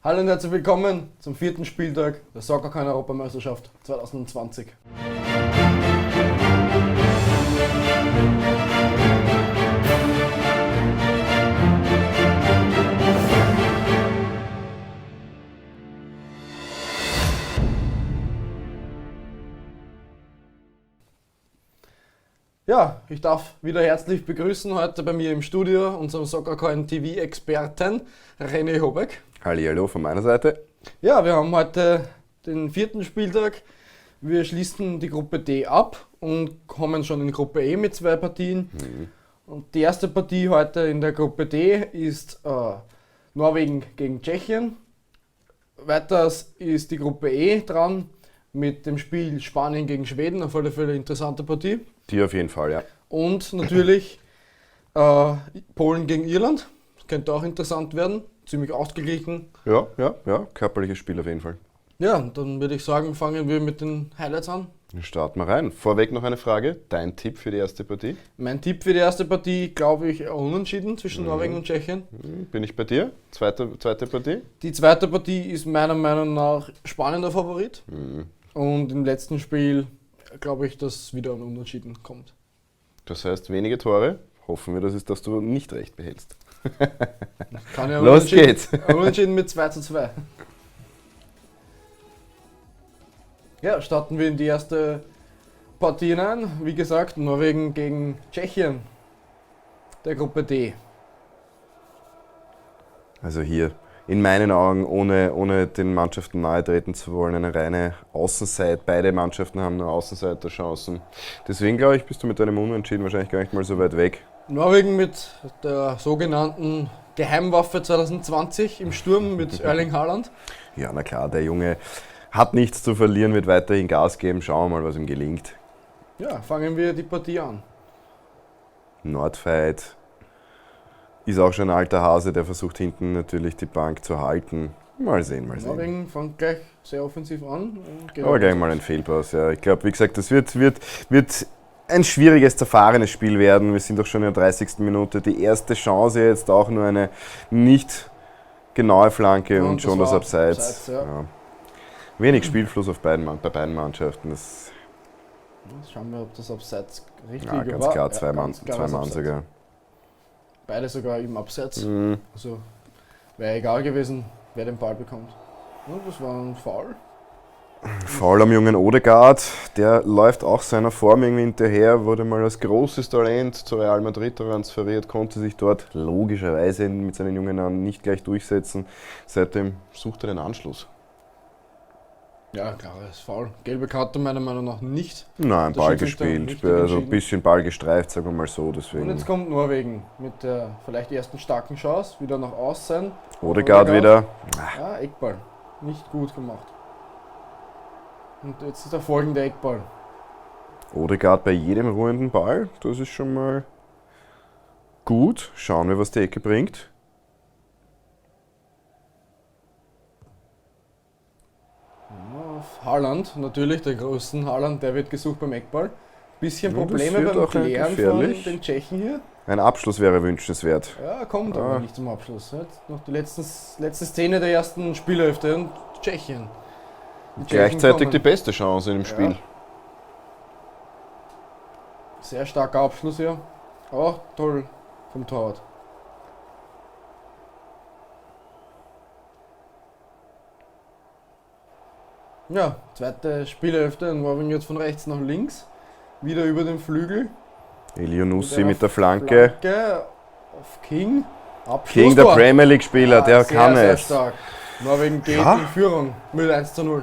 Hallo und herzlich willkommen zum 4. Spieltag der Soccercoin-Europameisterschaft 2020. Ja, ich darf wieder herzlich begrüßen heute bei mir im Studio unseren Soccercoin TV-Experten René Hobeck. Hallihallo von meiner Seite. Ja, wir haben heute den 4. Spieltag. Wir schließen die Gruppe D ab und kommen schon in Gruppe E mit 2 Partien. Und die erste Partie heute in der Gruppe D ist Norwegen gegen Tschechien. Weiters ist die Gruppe E dran mit dem Spiel Spanien gegen Schweden, auf alle Fälle interessante Partie. Die auf jeden Fall, ja. Und natürlich Polen gegen Irland. Das könnte auch interessant werden. Ziemlich ausgeglichen. Ja, körperliches Spiel auf jeden Fall. Ja, dann würde ich sagen, fangen wir mit den Highlights an. Dann starten wir rein. Vorweg noch eine Frage. Dein Tipp für die erste Partie? Mein Tipp für die erste Partie, glaube ich, unentschieden zwischen Norwegen und Tschechien. Bin ich bei dir? Zweite Partie? Die zweite Partie ist meiner Meinung nach Spanien der Favorit. Und im letzten Spiel glaube ich, dass wieder ein Unentschieden kommt. Das heißt, wenige Tore. Hoffen wir, dass du nicht recht behältst. Kann ja Los geht's! Unentschieden mit 2:2. Ja, starten wir in die erste Partie hinein. Wie gesagt, Norwegen gegen Tschechien, der Gruppe D. Also hier, in meinen Augen, ohne den Mannschaften nahe treten zu wollen, eine reine Außenseite. Beide Mannschaften haben nur Außenseiterchancen. Deswegen glaube ich, bist du mit deinem Unentschieden wahrscheinlich gar nicht mal so weit weg. Norwegen mit der sogenannten Geheimwaffe 2020 im Sturm mit Erling Haaland. Ja, na klar, der Junge hat nichts zu verlieren, wird weiterhin Gas geben. Schauen wir mal, was ihm gelingt. Ja, fangen wir die Partie an. Nordfight ist auch schon ein alter Hase, der versucht hinten natürlich die Bank zu halten. Mal sehen. Norwegen fängt gleich sehr offensiv an. Aber gleich mal ein Fehlpass. Ja. Ich glaube, wie gesagt, das wird ein schwieriges, zerfahrenes Spiel werden. Wir sind doch schon in der 30. Minute. Die erste Chance jetzt auch nur eine nicht genaue Flanke und schon das Abseits. Ja. Wenig Spielfluss bei beiden Mannschaften. Schauen wir, ob das Abseits richtig war. Ja, ganz klar, zwei Mann sogar. Beide sogar im Abseits. Also wäre egal gewesen, wer den Ball bekommt. Und das war ein Foul. Foul am jungen Odegaard, der läuft auch seiner Form irgendwie hinterher, wurde mal als großes Talent zu Real Madrid transferiert, konnte sich dort logischerweise mit seinen jungen Jahren nicht gleich durchsetzen. Seitdem sucht er den Anschluss. Ja, klar, das ist Foul. Gelbe Karte meiner Meinung nach nicht. Nein, Ball gespielt, also ein bisschen Ball gestreift, sagen wir mal so. Deswegen. Und jetzt kommt Norwegen mit der vielleicht ersten starken Chance, wieder nach außen. Odegaard wieder. Ja, Eckball. Nicht gut gemacht. Und jetzt ist der folgende Eckball. Odegaard bei jedem ruhenden Ball, das ist schon mal gut. Schauen wir, was die Ecke bringt. Haaland, natürlich, der großen Haaland, der wird gesucht beim Eckball. Bisschen Ja, Probleme beim Klären von den Tschechen hier. Ein Abschluss wäre wünschenswert. Ja, kommt aber nicht zum Abschluss. Jetzt noch die letzte Szene der ersten Spielhälfte und Tschechien. Gleichzeitig die beste Chance in dem Spiel. Ja. Sehr starker Abschluss hier. Auch toll vom Torwart. Ja, zweite Spielhälfte. Norwegen jetzt von rechts nach links. Wieder über den Flügel. Elyounoussi mit der Flanke. Auf King. Abschluss King, der Premier League Spieler, ja, der sehr, kann sehr es. Stark. Norwegen geht in Führung mit 1:0.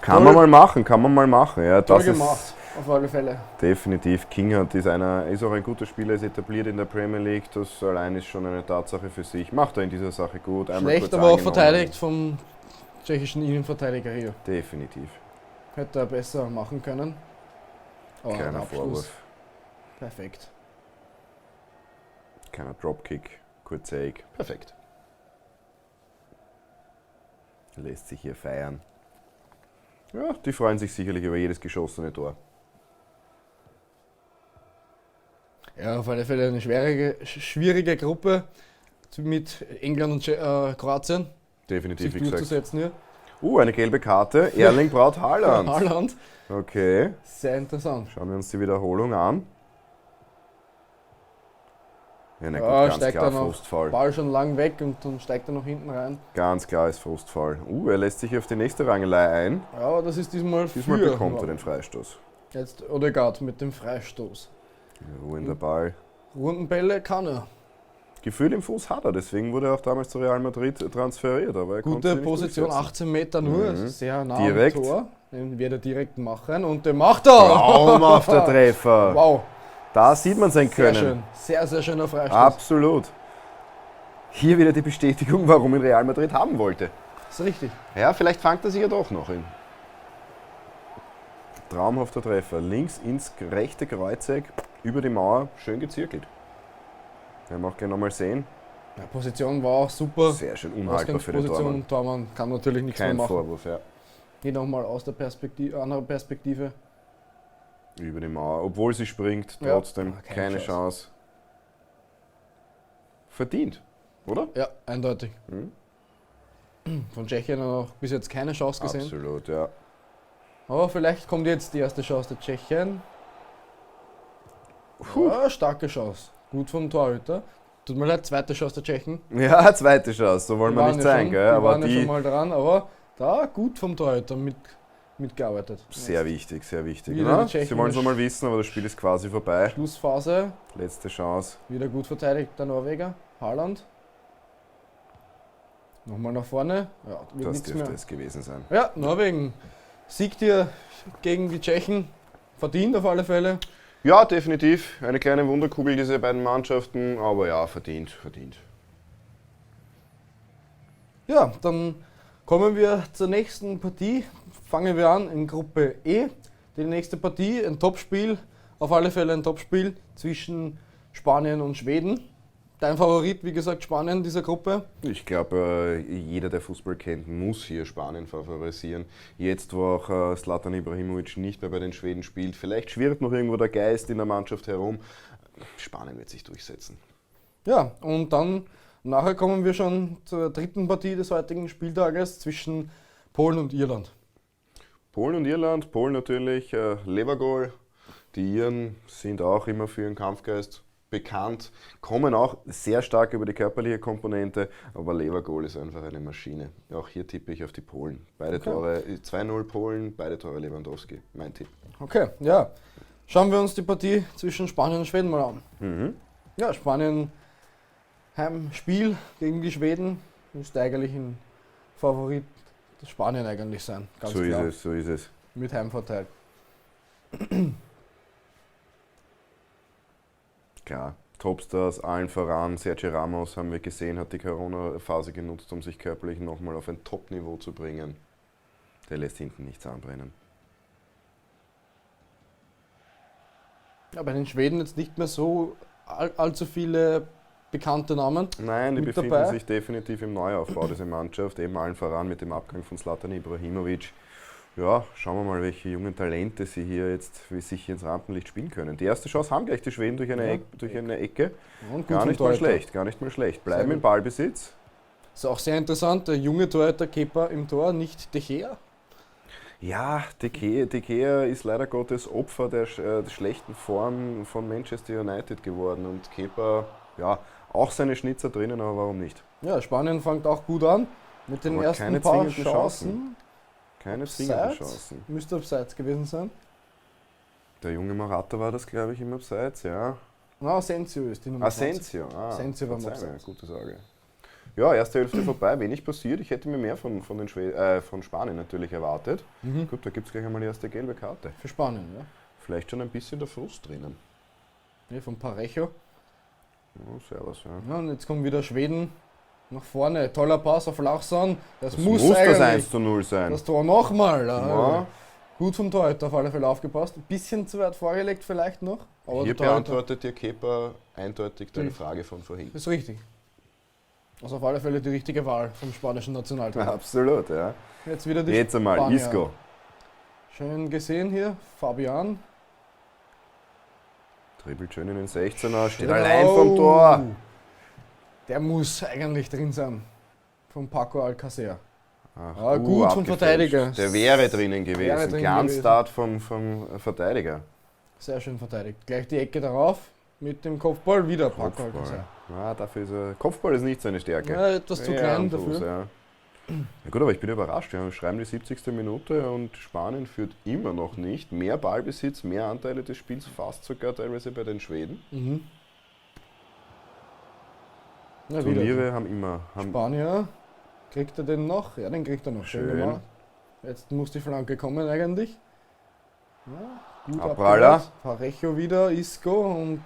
Kann man mal machen. Ja, Toll das gemacht, ist auf alle Fälle. definitiv. King ist auch ein guter Spieler, ist etabliert in der Premier League. Das allein ist schon eine Tatsache für sich. Macht er in dieser Sache gut. Schlecht, aber auch verteidigt vom tschechischen Innenverteidiger hier. Definitiv. Hätte er besser machen können. Aber Keiner Vorwurf. Perfekt. Keiner Dropkick, kurzer Eck. Perfekt. Lässt sich hier feiern. Ja, die freuen sich sicherlich über jedes geschossene Tor. Ja, auf alle Fälle eine schwierige Gruppe. mit England und Kroatien Definitiv, sich wie gesagt. durchzusetzen hier. Eine gelbe Karte. Erling Braut Haaland. Haaland, Okay, sehr interessant. schauen wir uns die Wiederholung an. Ja, na gut, Ja, ganz steigt klar er noch, Frustfall. Ball schon lang weg und dann steigt er noch hinten rein. Ganz klar ist Frustfall. Er lässt sich auf die nächste Rangelei ein. Ja, aber das ist diesmal Diesmal für bekommt er den Freistoß. Jetzt Odegaard mit dem Freistoß. Ruhender Ball. Rundenbälle kann er. Gefühl im Fuß hat er, deswegen wurde er auch damals zu Real Madrid transferiert. Aber er konnte Gute sie nicht Position, durchsetzen. 18 Meter nur, Mhm. sehr nah Direkt. am Tor. Den wird er direkt machen und den macht er! Traumhafter Treffer. Wow, Da sieht man sein sehr Können. schön. Sehr, sehr schöner Freistoß. Absolut. Hier wieder die Bestätigung, warum ihn Real Madrid haben wollte. Das ist richtig. Ja, vielleicht fangt er sich ja doch noch in. Traumhafter Treffer. Links ins rechte Kreuzeck, über die Mauer, schön gezirkelt. Werden wir auch gleich nochmal sehen. Ja, Position war auch super. Sehr schön unhaltbar für den Tormann. Tormann kann natürlich nichts Kein mehr machen. Vorwurf, ja. Hier nochmal aus der anderen Perspektive. Über die Mauer. Obwohl sie springt, Ja, trotzdem keine keine Chance. Verdient, oder? Ja, eindeutig. Mhm. Von Tschechien noch bis jetzt keine Chance gesehen. Absolut, ja. Aber vielleicht kommt jetzt die erste Chance der Tschechien. Ja, starke Chance. Gut vom Torhüter. Tut mir leid, zweite Chance der Tschechen. Ja, zweite Chance, so wollen wir nicht sein, gell? Die Aber waren ja schon die, mal dran, aber da gut vom Torhüter mitgearbeitet. sehr wichtig, sehr wichtig. Wieder Na, die Tschechen Sie wollen es mit nochmal wissen, aber das Spiel ist quasi vorbei. Schlussphase, Letzte Chance. wieder gut verteidigt der Norweger, Haaland. Nochmal nach vorne. Ja, wird Das nichts dürfte mehr. es gewesen sein. Ja, Norwegen siegt hier gegen die Tschechen. Verdient auf alle Fälle. Ja, definitiv. Eine kleine Wunderkugel, diese beiden Mannschaften, aber ja, verdient. Ja, dann kommen wir zur nächsten Partie. Fangen wir an in Gruppe E. Die nächste Partie, ein Topspiel, auf alle Fälle ein Topspiel zwischen Spanien und Schweden. Dein Favorit, wie gesagt, Spanien dieser Gruppe. Ich glaube, jeder, der Fußball kennt, muss hier Spanien favorisieren. Jetzt, wo auch Zlatan Ibrahimovic nicht mehr bei den Schweden spielt, vielleicht schwirrt noch irgendwo der Geist in der Mannschaft herum. Spanien wird sich durchsetzen. Ja, und dann nachher kommen wir schon zur dritten Partie des heutigen Spieltages zwischen Polen und Irland. Polen und Irland, Polen natürlich, Levergoal. Die Iren sind auch immer für ihren Kampfgeist bekannt, kommen auch sehr stark über die körperliche Komponente, aber Levergoal ist einfach eine Maschine. Auch hier tippe ich auf die Polen. Beide Tore, 2-0 Polen, beide Tore Lewandowski, mein Tipp. Okay, ja. Schauen wir uns die Partie zwischen Spanien und Schweden mal an. Ja, Spanien Heimspiel gegen die Schweden ist eigentlich ein Favorit, das Spanien eigentlich sein. Ganz So klar. ist es. Mit Heimvorteil. Klar, Topstars, allen voran, Sergio Ramos haben wir gesehen, hat die Corona-Phase genutzt, um sich körperlich nochmal auf ein Top-Niveau zu bringen. Der lässt hinten nichts anbrennen. Ja, bei den Schweden jetzt nicht mehr so allzu viele bekannte Namen. Nein, die mit befinden dabei. sich definitiv im Neuaufbau dieser Mannschaft, eben allen voran mit dem Abgang von Zlatan Ibrahimovic. Ja, schauen wir mal, welche jungen Talente sie hier jetzt wie sich hier ins Rampenlicht spielen können. Die erste Chance haben gleich die Schweden durch eine, Ja. durch eine Ecke. Und gut Gar vom nicht mal Torhüter. schlecht, gar nicht mal schlecht. Bleiben Sehr im gut. Ballbesitz. Ist auch sehr interessant, der junge Torhüter Kepa im Tor, nicht De Gea. Ja, De Gea ist leider Gottes Opfer der schlechten Form von Manchester United geworden und Kepa, ja, auch seine Schnitzer drinnen, aber warum nicht? Ja, Spanien fängt auch gut an mit den Aber ersten keine paar zwingenden Chancen. Keine zwingenden Abseits. Chancen. Müsste abseits gewesen sein. Der junge Morata war das, glaube ich, im Abseits, ja. Na, Asensio ist die Nummer 20. Asensio, Asensio war im Verzeihung, Abseits. gute Sorge. Ja, erste Hälfte vorbei, wenig passiert. Ich hätte mir mehr von Spanien natürlich erwartet. Gut, da gibt es gleich einmal die erste gelbe Karte. Für Spanien, ja. Vielleicht schon ein bisschen der Frust drinnen. Nee, von Parejo. Oh, servus, ja. Ja, und jetzt kommt wieder Schweden nach vorne. Toller Pass auf Lachsan. Das, Das muss das eigentlich 1:0 sein. das Tor nochmal. Ja. Gut vom Torhüter auf alle Fälle aufgepasst. Ein bisschen zu weit vorgelegt vielleicht noch. Aber Hier der Torhüter beantwortet dir Kepa eindeutig deine Mhm. Frage von vorhin. ist richtig. Also auf alle Fälle die richtige Wahl vom spanischen Nationaltrainer. Absolut, ja. Jetzt wieder die Jetzt einmal, Spanier. Isco. Schön gesehen hier, Fabian. Dribbelt schön in den 16er, steht Genau. allein vom Tor. Der muss eigentlich drin sein. Von Paco Alcácer. Ach, Gut vom abgefälscht. Verteidiger. Der wäre drinnen gewesen. Wäre drin Glanzstart vom Verteidiger. Sehr schön verteidigt. Gleich die Ecke darauf mit dem Kopfball wieder Paco Kopfball. Alcácer. Dafür ist Kopfball ist nicht seine Stärke. Ja, etwas zu klein am Fuß, dafür. ja. Ja gut, aber ich bin überrascht. Wir schreiben die 70. Minute und Spanien führt immer noch nicht. Mehr Ballbesitz, mehr Anteile des Spiels, fast sogar teilweise bei den Schweden. Mhm. Ja, Turniere haben immer... Spanier, kriegt er den noch? Ja, den kriegt er noch. Schön. Gemacht. Jetzt muss die Flanke kommen eigentlich. Ja, gut Abpraller. abgewehrt. Parejo wieder, Isco und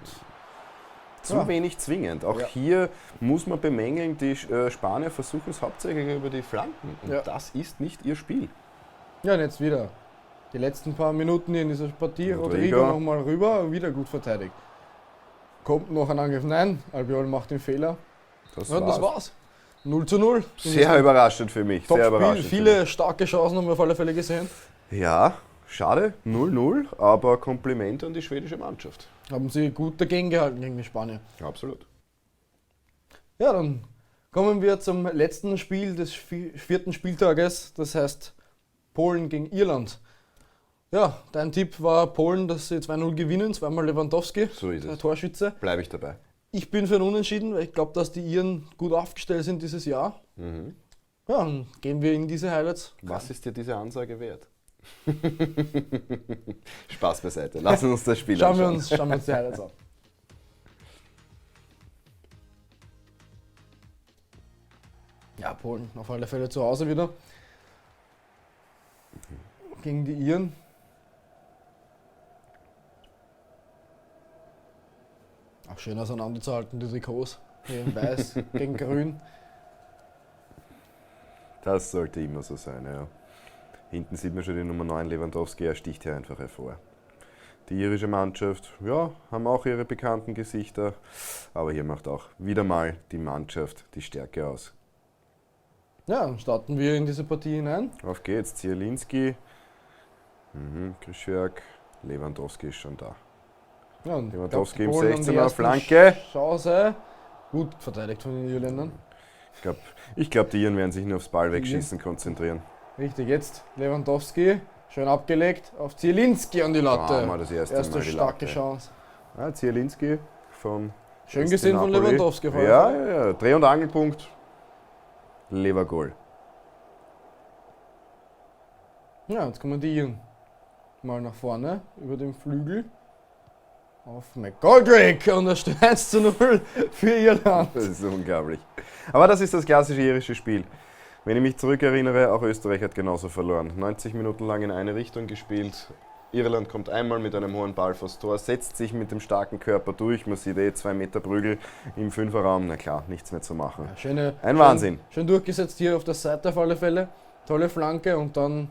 Zu wenig zwingend. Auch Ja. hier muss man bemängeln, die Spanier versuchen es hauptsächlich über die Flanken. Und Ja. das ist nicht ihr Spiel. ja, und jetzt wieder. Die letzten paar Minuten in dieser Partie, Rodrigo. Rodrigo nochmal rüber, wieder gut verteidigt. Kommt noch ein Angriff, nein, Albiol macht den Fehler. Das Ja, das war's. 0:0. Sehr überraschend für mich. Sehr Top-Spiel, überraschend. für viele starke Chancen haben wir auf alle Fälle gesehen. mich. Ja, schade. 0:0, aber Komplimente an die schwedische Mannschaft. Haben sie gut dagegen gehalten gegen die Spanier. Absolut. Ja, dann kommen wir zum letzten Spiel des vierten Spieltages, das heißt Polen gegen Irland. Ja, dein Tipp war Polen, dass sie 2:0 gewinnen, zweimal Lewandowski, So ist der es. Torschütze. Bleibe ich dabei. Ich bin für ein Unentschieden, weil ich glaube, dass die Iren gut aufgestellt sind dieses Jahr. Mhm. Ja, dann gehen wir in diese Highlights. Was ist dir diese Ansage wert? Spaß beiseite. Lassen uns das Spiel Schauen wir anschauen. uns die Highlights an. Ja, Polen auf alle Fälle zu Hause wieder. Gegen die Iren. Auch schön auseinanderzuhalten, die Trikots. Hier in weiß gegen grün. Das sollte immer so sein, ja. Hinten sieht man schon die Nummer 9 Lewandowski, er sticht hier einfach hervor. Die irische Mannschaft, ja, haben auch ihre bekannten Gesichter, aber hier macht auch wieder mal die Mannschaft die Stärke aus. Ja, dann starten wir in diese Partie hinein. Auf geht's, Zielinski, Krysiak, Lewandowski ist schon da. Ja, und Lewandowski ich im glaub, die Polen haben die 16er ersten Flanke. Chance. Gut verteidigt von den Irländern. Ich glaube, die Iren werden sich nur aufs Ballwegschießen konzentrieren. Richtig, jetzt Lewandowski. Schön abgelegt auf Zielinski an die Latte. Mal das erste Mal die starke Latte. Chance. Zielinski von Schön SC gesehen von Napoli. Lewandowski. vor Ja, allem. ja, ja. Dreh- und Angelpunkt. Levergoal. Ja, jetzt kommen die Iren mal nach vorne über den Flügel. Auf McGoldrick und da steht 1:0 für Irland. Das ist unglaublich. Aber das ist das klassische irische Spiel. Wenn ich mich zurückerinnere, auch Österreich hat genauso verloren. 90 Minuten lang in eine Richtung gespielt. Irland kommt einmal mit einem hohen Ball vors Tor, setzt sich mit dem starken Körper durch. Man sieht 2 Meter Prügel im Fünferraum. Na klar, nichts mehr zu machen. Ja, Ein Wahnsinn. Schön durchgesetzt hier auf der Seite auf alle Fälle. Tolle Flanke und dann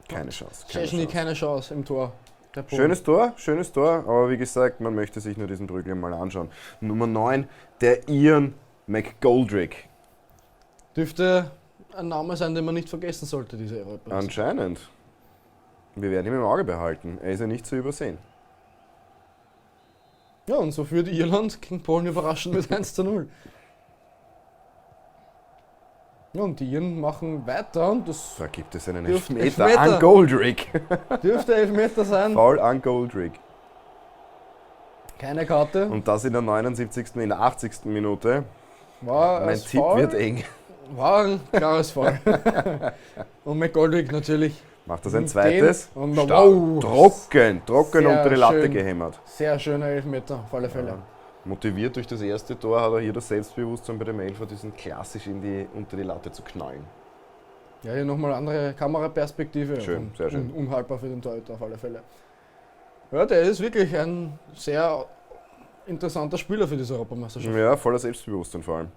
Keine Chance. Szczesny keine Chance im Tor. Der Polen. Schönes Tor, aber wie gesagt, man möchte sich nur diesen Prügel mal anschauen. Nummer 9, der Ian McGoldrick. Dürfte ein Name sein, den man nicht vergessen sollte, diese Europa. Anscheinend. Wir werden ihn im Auge behalten. Er ist ja nicht zu übersehen. Ja, und so führt Irland gegen Polen überraschend mit 1:0. Ja, und die Iren machen weiter und das Da gibt es einen Dürfte Elfmeter Elfmeter. an Goldrick. dürfte Elfmeter sein. Foul an Goldrick. Keine Karte. Und das in der 79., in der 80. Minute. War Mein als Tipp Foul. wird eng. War ein klares Foul. Und McGoldrick natürlich Macht das ein Mit zweites? dem und Stark. wow. Trocken Sehr unter die Latte schön. gehämmert. sehr schöner Elfmeter, auf alle Fälle. Motiviert durch das erste Tor hat er hier das Selbstbewusstsein bei dem Elfer, diesen klassisch unter die Latte zu knallen. Ja, hier nochmal andere Kameraperspektive. Schön, und, sehr schön. Und unhaltbar für den Torhüter auf alle Fälle. Ja, der ist wirklich ein sehr interessanter Spieler für diese Europameisterschaft. Ja, voller Selbstbewusstsein vor allem.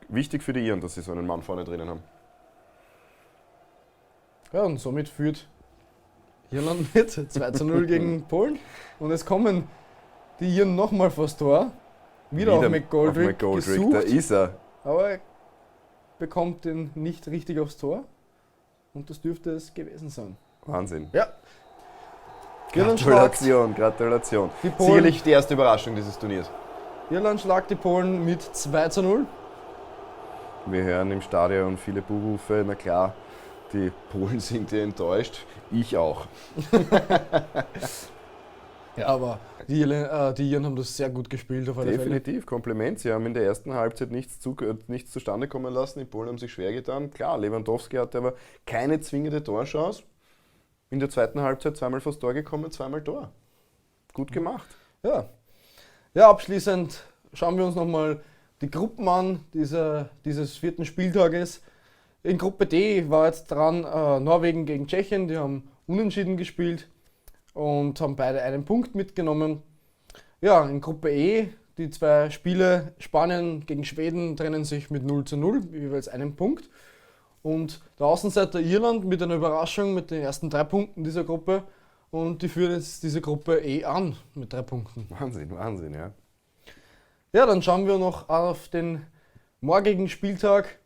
Wichtig für die Iren, dass sie so einen Mann vorne drinnen haben. Ja, und somit führt Irland mit 2:0 gegen Polen. Und es kommen die Iren nochmal vors Tor. Wieder auf McGoldrick Da gesucht, ist er. aber er bekommt den nicht richtig aufs Tor. Und das dürfte es gewesen sein. Wahnsinn. Ja. Irland schlagt, Gratulation. Die Polen- Sicherlich die erste Überraschung dieses Turniers. Irland schlagt die Polen mit 2:0. Wir hören im Stadion viele Buhrufe, na klar, die Polen sind ja enttäuscht, ich auch. Ja, aber die Iren haben das sehr gut gespielt auf alle Fälle. Definitiv, Kompliment. Sie haben in der ersten Halbzeit nichts zustande kommen lassen. Die Polen haben sich schwer getan. Klar, Lewandowski hatte aber keine zwingende Torchance. In der zweiten Halbzeit zweimal vors Tor gekommen, zweimal Tor. Gut gemacht. Ja. Ja, abschließend schauen wir uns nochmal die Gruppen an dieses 4. Spieltages. In Gruppe D war jetzt dran Norwegen gegen Tschechien, die haben unentschieden gespielt und haben beide einen Punkt mitgenommen. Ja, in Gruppe E, die 2 Spiele, Spanien gegen Schweden, trennen sich mit 0:0, jeweils einen Punkt. Und der Außenseiter Irland mit einer Überraschung mit den ersten 3 Punkten dieser Gruppe. Und die führen jetzt diese Gruppe E an mit 3 Punkten. Wahnsinn, ja. Ja, dann schauen wir noch auf den morgigen Spieltag.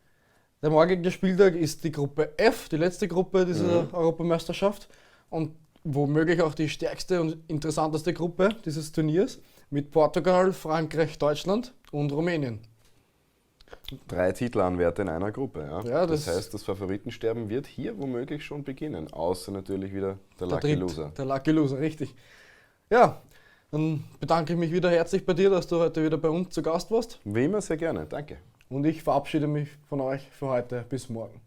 Der morgige Spieltag ist die Gruppe F, die letzte Gruppe dieser Europameisterschaft und womöglich auch die stärkste und interessanteste Gruppe dieses Turniers mit Portugal, Frankreich, Deutschland und Rumänien. 3 Titelanwärter in einer Gruppe. Ja. Ja, das heißt, das Favoritensterben wird hier womöglich schon beginnen, außer natürlich wieder der Lucky Loser. Der Lucky Loser, richtig. Ja, dann bedanke ich mich wieder herzlich bei dir, dass du heute wieder bei uns zu Gast warst. Wie immer sehr gerne, danke. Und ich verabschiede mich von euch für heute. Bis morgen.